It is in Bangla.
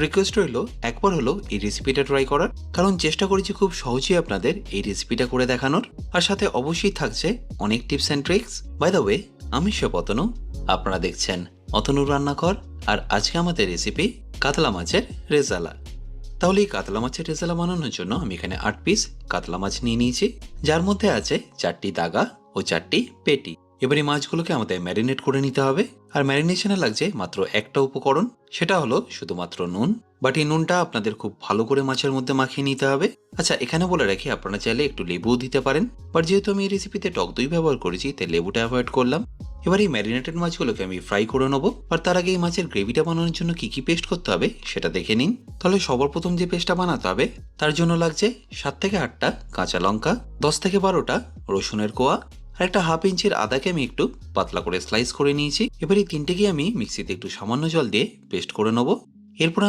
রিকোয়েস্ট রইল একবার হলো এই রেসিপিটা ট্রাই করার, কারণ চেষ্টা করেছি খুব সহজেই আপনাদের এই রেসিপিটা করে দেখানোর। আর সাথে অবশ্যই থাকছে অনেক tips and tricks. By the way, আমি শেফ অতনু, আপনারা দেখছেন অতনুর রান্নাঘর। আর আজকে আমাদের রেসিপি কাতলা মাছের রেজালা। তাহলে এই কাতলা মাছের রেজালা বানানোর জন্য আমি এখানে 8 পিস কাতলা মাছ নিয়ে নিয়েছি, যার মধ্যে আছে 4টি দাগা ও 4টি পেটি। এবার এই মাছগুলোকে আমাদের ম্যারিনেট করে নিতে হবে। আর ম্যারিনেশনে লাগছে মাত্র একটা উপকরণ, সেটা হলো শুধুমাত্র নুন। বাট এই নুনটা আপনাদের খুব ভালো করে মাছের মধ্যে মাখিয়ে নিতে হবে। আচ্ছা, এখানে বলে রাখি আপনারা চাইলে একটু লেবুও দিতে পারেন, বাট যেহেতু আমি এই রেসিপিতে টক দই ব্যবহার করেছি তাই লেবুটা অ্যাভয়েড করলাম। এবার এই ম্যারিনেটেড মাছগুলোকে আমি ফ্রাই করে নেবো। আর তার আগে এই মাছের গ্রেভিটা বানানোর জন্য কি কি পেস্ট করতে হবে সেটা দেখে নিন। তাহলে সবার প্রথম যে পেস্টটা বানাতে হবে তার জন্য লাগছে 7 থেকে 8টা কাঁচা লঙ্কা, 10 থেকে 12টা রসুনের কোয়া, আর একটা হাফ ইঞ্চির আদাকে আমি একটু পাতলা করে স্লাইস করে নিয়েছি। এবার এই তিনটেকে আমি মিক্সিতে একটু সামান্য জল দিয়ে পেস্ট করে নেবো। এরপর